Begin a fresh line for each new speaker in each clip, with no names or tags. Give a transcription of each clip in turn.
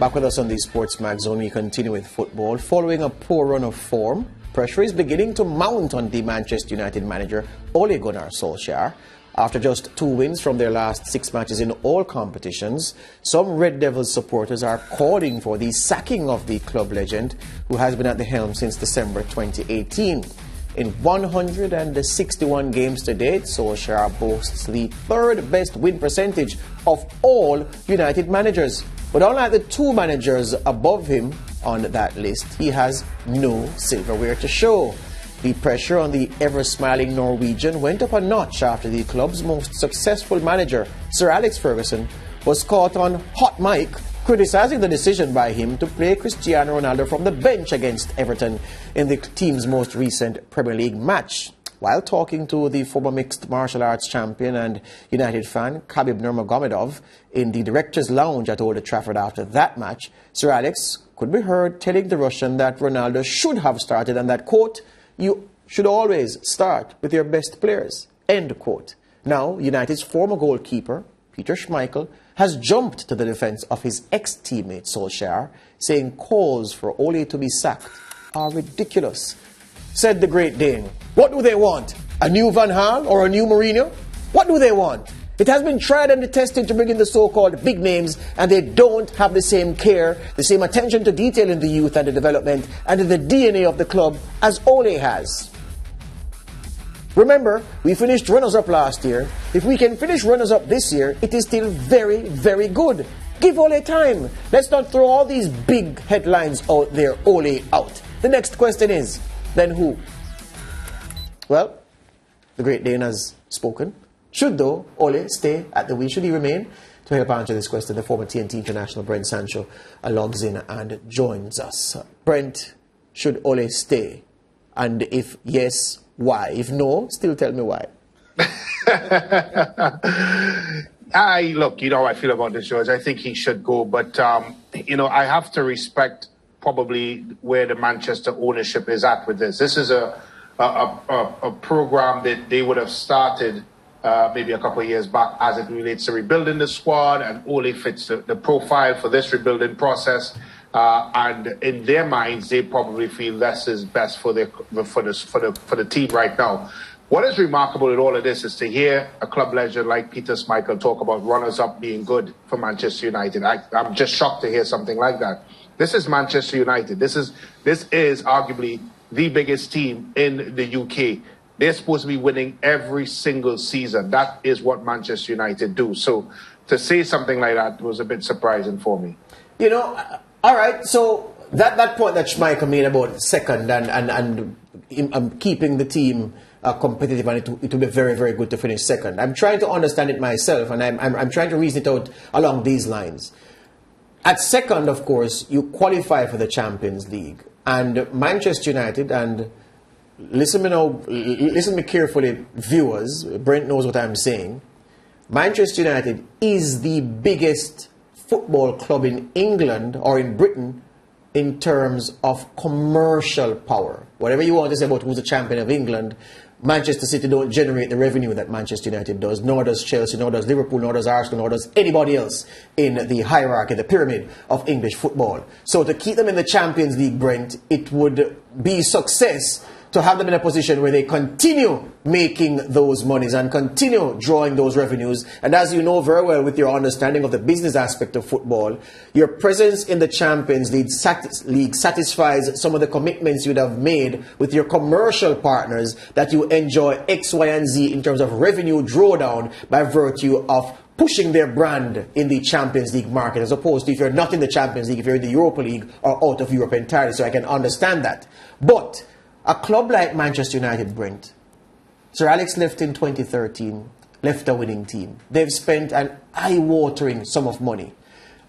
Back with us on the SportsMax Zone, we continue with football. Following a poor run of form, pressure is beginning to mount on the Manchester United manager Ole Gunnar Solskjaer. After just 2 wins from their last 6 matches in all competitions, some Red Devils supporters are calling for the sacking of the club legend, who has been at the helm since December 2018. In 161 games to date, Solskjaer boasts the third best win percentage of all United managers. But unlike the 2 managers above him on that list, he has no silverware to show. The pressure on the ever-smiling Norwegian went up a notch after the club's most successful manager, Sir Alex Ferguson, was caught on hot mic criticizing the decision by him to play Cristiano Ronaldo from the bench against Everton in the team's most recent Premier League match. While talking to the former mixed martial arts champion and United fan Khabib Nurmagomedov in the director's lounge at Old Trafford after that match, Sir Alex could be heard telling the Russian that Ronaldo should have started and that, quote, "You should always start with your best players," end quote. Now, United's former goalkeeper, Peter Schmeichel, has jumped to the defense of his ex-teammate Solskjaer, saying calls for Ole to be sacked are ridiculous. Said the Great Dane, "What do they want? A new Van Gaal or a new Mourinho? What do they want? It has been tried and tested to bring in the so-called big names, and they don't have the same care, the same attention to detail in the youth and the development and in the DNA of the club as Ole has." Remember, we finished runners-up last year. If we can finish runners-up this year, it is still very, very good. Give Ole time. Let's not throw all these big headlines out there, Ole out. The next question is, then who? Well, the Great Dane has spoken. Should, though, Ole stay at the wheel? Should he remain? To help answer this question, the former TNT international Brent Sancho logs in and joins us. Brent, should Ole stay? And if yes, why? If no, still tell me why.
Look, you know how I feel about this, George. I think he should go, but I have to respect probably where the Manchester ownership is at with this. This is a program that they would have started maybe a couple of years back as it relates to rebuilding the squad, and Ole fits the profile for this rebuilding process. And in their minds, they probably feel this is best for the team right now. What is remarkable in all of this is to hear a club legend like Peter Schmeichel talk about runners-up being good for Manchester United. I'm just shocked to hear something like that. This is Manchester United. This is arguably the biggest team in the UK. They're supposed to be winning every single season. That is what Manchester United do. So to say something like that was a bit surprising for me.
You know, all right, so that point that Schmeichel made about second and keeping the team competitive, and it would be very, very good to finish second. I'm trying to understand it myself, and I'm trying to reason it out along these lines. At second, of course, you qualify for the Champions League. And Manchester United, and listen me carefully, viewers, Brent knows what I'm saying. Manchester United is the biggest football club in England or in Britain in terms of commercial power. Whatever you want to say about who's the champion of England, Manchester City don't generate the revenue that Manchester United does, nor does Chelsea, nor does Liverpool, nor does Arsenal, nor does anybody else in the hierarchy, the pyramid of English football. So to keep them in the Champions League, Brent, it would be success to have them in a position where they continue making those monies and continue drawing those revenues. And as you know very well with your understanding of the business aspect of football, your presence in the Champions League satisfies some of the commitments you'd have made with your commercial partners that you enjoy X, Y, and Z in terms of revenue drawdown by virtue of pushing their brand in the Champions League market, as opposed to if you're not in the Champions League, if you're in the Europa League or out of Europe entirely. So I can understand that. But a club like Manchester United, Brent, Sir Alex left in 2013, left a winning team. They've spent an eye-watering sum of money.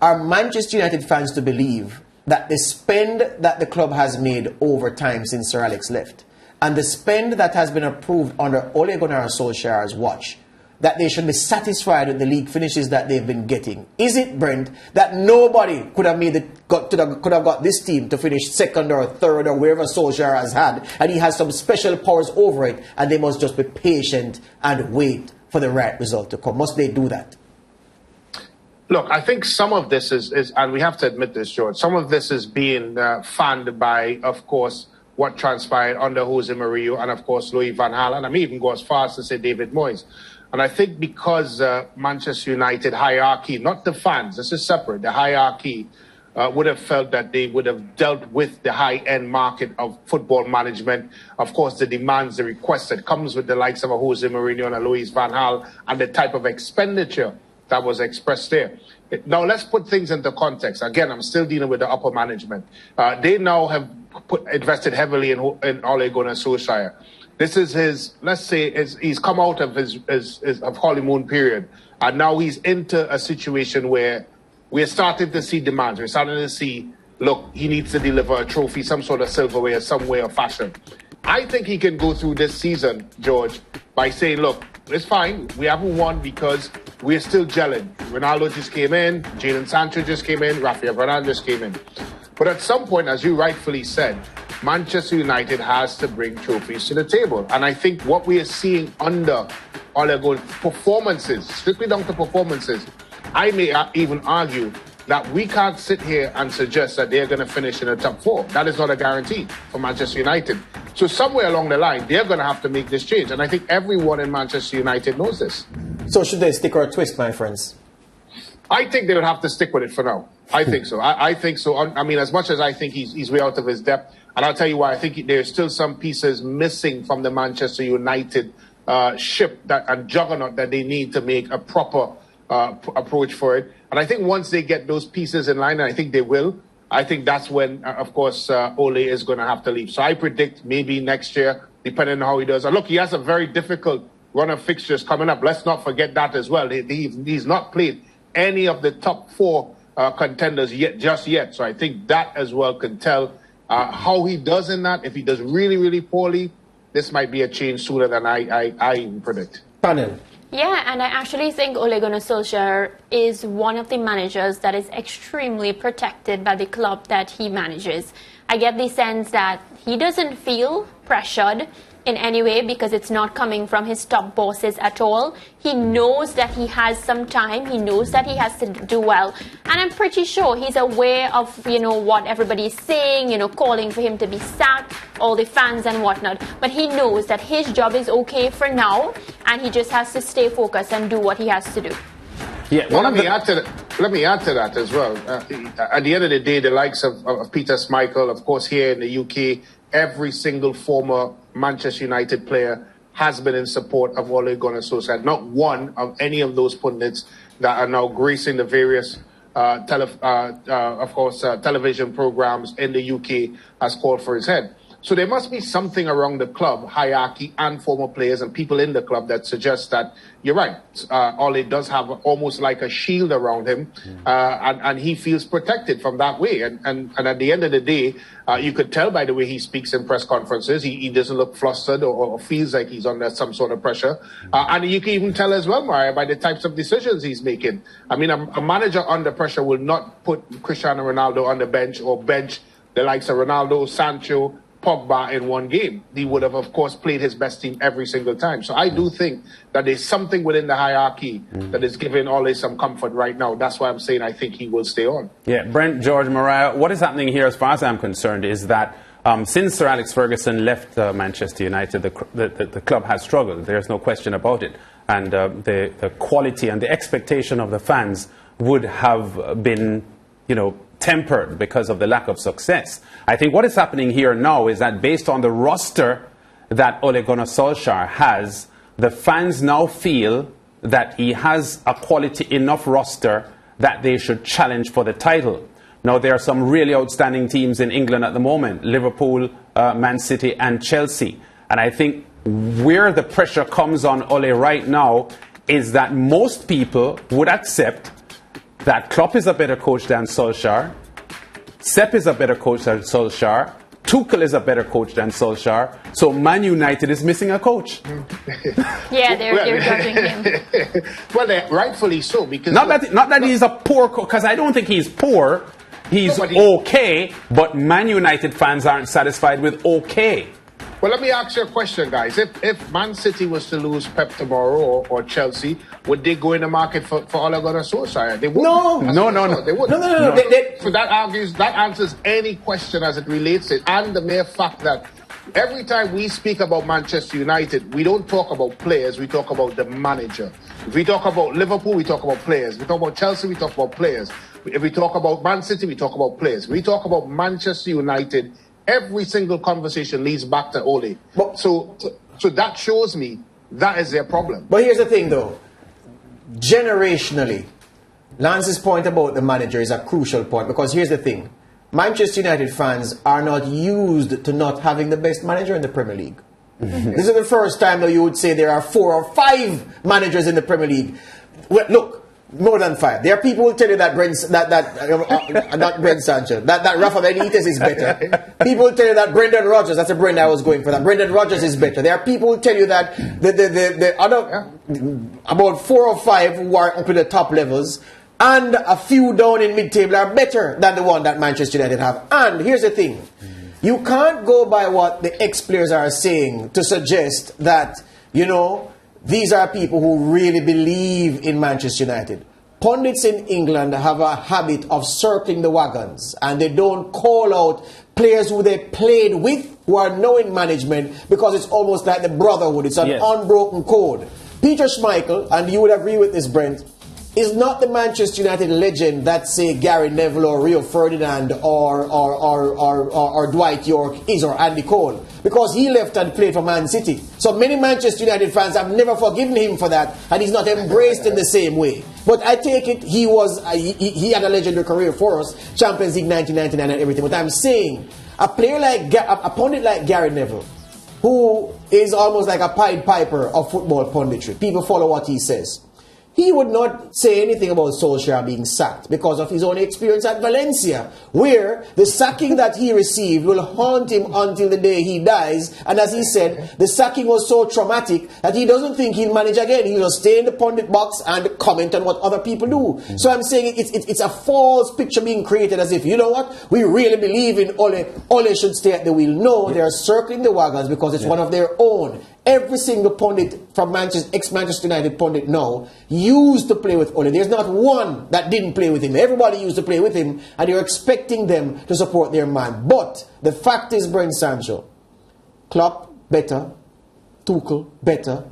Are Manchester United fans to believe that the spend that the club has made over time since Sir Alex left, and the spend that has been approved under Ole Gunnar Solskjaer's watch, that they should be satisfied with the league finishes that they've been getting? Is it, Brent, that nobody could have got this team to finish second or third or wherever Solskjaer has had, and he has some special powers over it, and they must just be patient and wait for the right result to come? Must they do that?
Look, I think some of this is, and we have to admit this, George, some of this is being fanned by, of course, what transpired under Jose Mourinho and, of course, Louis van Gaal. And I may even go as far as to say David Moyes. And I think because Manchester United hierarchy, not the fans, this is separate, the hierarchy would have felt that they would have dealt with the high-end market of football management. Of course, the demands, the requests that comes with the likes of a Jose Mourinho and a Louis van Gaal and the type of expenditure that was expressed there. Now, let's put things into context. Again, I'm still dealing with the upper management. They now have invested heavily in Ole Gunnar Solskjaer. This is his, let's say, he's come out of his honeymoon period, and now he's into a situation where we're starting to see demands. We're starting to see, look, he needs to deliver a trophy, some sort of silverware, some way or fashion. I think he can go through this season, George, by saying, look, it's fine. We haven't won because we're still gelling. Ronaldo just came in. Brent Sancho just came in. Rafael Varane just came in. But at some point, as you rightfully said, Manchester United has to bring trophies to the table. And I think what we are seeing under Ole Gunnar performances, strictly down to performances, I may even argue that we can't sit here and suggest that they're going to finish in the top four. That is not a guarantee for Manchester United. So somewhere along the line, they're going to have to make this change. And I think everyone in Manchester United knows this.
So should they stick or twist, my friends?
I think they would have to stick with it for now. I think so. I think so. I mean, as much as I think he's way out of his depth, and I'll tell you why. I think there's still some pieces missing from the Manchester United ship and juggernaut that they need to make a proper approach for it. And I think once they get those pieces in line, and I think they will, I think that's when, of course, Ole is going to have to leave. So I predict maybe next year, depending on how he does. And look, he has a very difficult run of fixtures coming up. Let's not forget that as well. He's not played any of the top four contenders just yet. So I think that as well can tell how he does in that. If he does really, really poorly, this might be a change sooner than I even predict.
Panel.
Yeah, and I actually think Ole Gunnar Solskjaer is one of the managers that is extremely protected by the club that he manages. I get the sense that he doesn't feel pressured in any way because it's not coming from his top bosses at all. He knows that he has some time. He knows that he has to do well. And I'm pretty sure he's aware of, what everybody is saying, calling for him to be sacked, all the fans and whatnot. But he knows that his job is okay for now, and he just has to stay focused and do what he has to do.
Yeah, well, let me add to that as well. At the end of the day, the likes of Peter Schmeichel, of course, here in the UK, every single former Manchester United player has been in support of Ole Gunnar Solskjaer. Not one of any of those pundits that are now gracing the various, television programs in the UK has called for his head. So there must be something around the club, hierarchy and former players and people in the club that suggests that you're right. Ole does have almost like a shield around him, and he feels protected from that way. And at the end of the day, you could tell by the way he speaks in press conferences, he doesn't look flustered or feels like he's under some sort of pressure. And you can even tell as well, Maria, by the types of decisions he's making. I mean, a manager under pressure will not put Cristiano Ronaldo on the bench or bench the likes of Ronaldo, Sancho, Pogba in one game. He would have, of course, played his best team every single time. So I do think that there's something within the hierarchy that is giving Ole some comfort right now. That's why I'm saying I think he will stay on.
Yeah, Brent, George, Mariah, what is happening here as far as I'm concerned is that since Sir Alex Ferguson left Manchester United, the club has struggled. There's no question about it. And the quality and the expectation of the fans would have been, tempered because of the lack of success. I think what is happening here now is that based on the roster that Ole Gunnar Solskjaer has, the fans now feel that he has a quality enough roster that they should challenge for the title. Now, there are some really outstanding teams in England at the moment, Liverpool, Man City and Chelsea. And I think where the pressure comes on Ole right now is that most people would accept that Klopp is a better coach than Solskjaer, Sepp is a better coach than Solskjaer, Tuchel is a better coach than Solskjaer, so Man United is missing a coach.
Yeah, they're judging him.
Well, rightfully so, because
not that he's a poor coach, because I don't think he's poor. He's okay, but Man United fans aren't satisfied with okay.
Well, let me ask you a question, guys. If Man City was to lose Pep tomorrow or Chelsea, would they go in the market for Ole Gunnar Solskjaer? They wouldn't.
No.
They wouldn't.
No.
So that answers any question as it relates to it, and the mere fact that every time we speak about Manchester United, we don't talk about players, we talk about the manager. If we talk about Liverpool, we talk about players. If we talk about Chelsea, we talk about players. If we talk about Man City, we talk about players. If we talk about Manchester United, every single conversation leads back to Ole. So that shows me that is their problem.
But here's the thing, though. Generationally, Lance's point about the manager is a crucial point, because here's the thing. Manchester United fans are not used to not having the best manager in the Premier League. This is the first time that you would say there are 4 or 5 managers in the Premier League. Well, look, more than 5. There are people who tell you that not Brent Sancho, that Rafa Benitez is better. People will tell you that Brendan Rodgers, that's a brand I was going for, that Brendan Rodgers is better. There are people who tell you that the other, about 4 or 5 who are up in the top levels, and a few down in mid-table are better than the one that Manchester United have. And here's the thing. You can't go by what the ex-players are saying to suggest that, these are people who really believe in Manchester United. Pundits in England have a habit of circling the wagons, and they don't call out players who they played with who are now in management, because it's almost like the brotherhood. It's an unbroken code. Peter Schmeichel, and you would agree with this, Brent, is not the Manchester United legend that, say, Gary Neville or Rio Ferdinand or Dwight York is, or Andy Cole, because he left and played for Man City. So many Manchester United fans have never forgiven him for that, and he's not embraced in the same way. But I take it he had a legendary career for us, Champions League 1999 and everything. But I'm saying a pundit like Gary Neville, who is almost like a Pied Piper of football punditry. People follow what he says. He would not say anything about Solskjaer being sacked because of his own experience at Valencia, where the sacking that he received will haunt him until the day he dies. And as he said, the sacking was so traumatic that he doesn't think he'll manage again. He'll just stay in the pundit box and comment on what other people do. So I'm saying it's a false picture being created, as if, you know what, we really believe in Ole. Ole should stay at the wheel. No, they are circling the wagons because it's one of their own. Every single pundit from ex-Manchester United pundit now used to play with Ole. There's not one that didn't play with him. Everybody used to play with him, and you're expecting them to support their man. But the fact is, Brent Sancho, Klopp better, Tuchel better,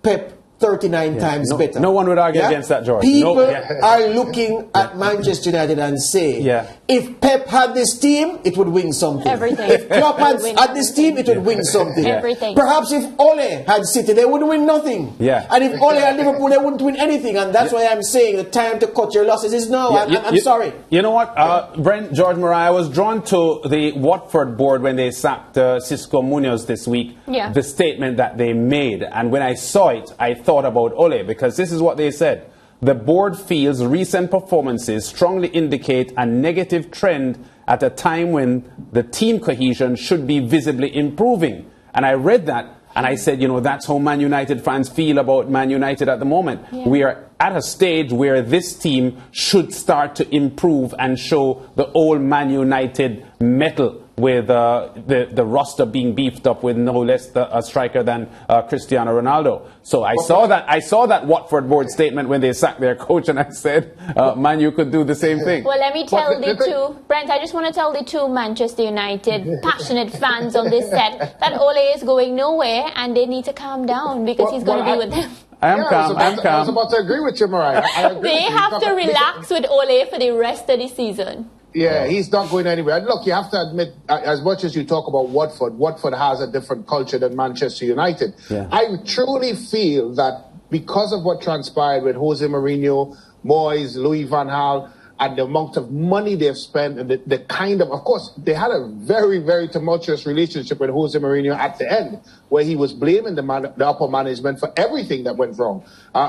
Pep 39 times better.
No one would argue against that, George.
People are looking at Manchester United and say, if Pep had this team, it would win something.
Everything.
If Klopp had this team, it would win something.
Everything.
Perhaps if Ole had City, they wouldn't win nothing. And if Ole had Liverpool, they wouldn't win anything. And that's why I'm saying the time to cut your losses is now. I'm sorry.
You know what, Brent, George Mariah, I was drawn to the Watford board when they sacked Cisco Munoz this week, the statement that they made. And when I saw it, I thought about Ole, because this is what they said. The board feels recent performances strongly indicate a negative trend at a time when the team cohesion should be visibly improving. And I read that and I said, that's how Man United fans feel about Man United at the moment. We are at a stage where this team should start to improve and show the old Man United mettle, with the roster being beefed up with no less a striker than Cristiano Ronaldo. So I saw that Watford board statement when they sacked their coach, and I said, Man, you could do the same thing.
Well, let me tell Brent, I just want to tell the two Manchester United passionate fans on this set that Ole is going nowhere and they need to calm down, because he's going to be with them.
I am calm.
I was about to agree with you, Mariah.
They have to relax with Ole for the rest of the season.
Yeah, he's not going anywhere. Look, you have to admit, as much as you talk about Watford has a different culture than Manchester United. I truly feel that because of what transpired with Jose Mourinho, Moyes, Louis van Gaal, and the amount of money they've spent, and the kind of course, they had a very, very tumultuous relationship with Jose Mourinho at the end, where he was blaming the upper management for everything that went wrong.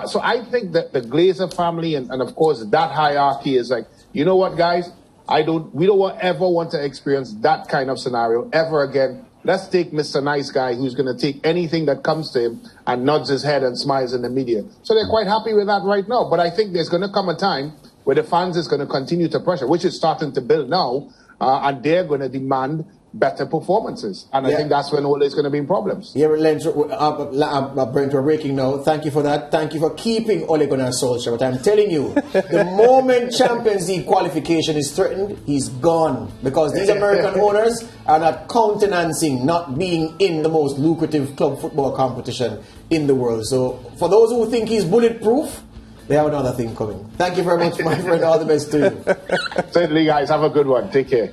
So I think that the Glazer family and of course, that hierarchy is like, you know what, guys? We don't ever want to experience that kind of scenario ever again. Let's take Mr. Nice Guy, who's going to take anything that comes to him and nods his head and smiles in the media. So they're quite happy with that right now. But I think there's going to come a time where the fans is going to continue to pressure, which is starting to build now, and they're going to demand better performances. And I think that's when Ole is going to be in problems.
Yeah, Brent, we're breaking now. Thank you for that. Thank you for keeping Ole Gunnar Solskjaer. But I'm telling you, the moment Champions League qualification is threatened, he's gone. Because these American owners are not countenancing not being in the most lucrative club football competition in the world. So for those who think he's bulletproof, they have another thing coming. Thank you very much, my friend. All the best to you.
Certainly, guys. Have a good one. Take care.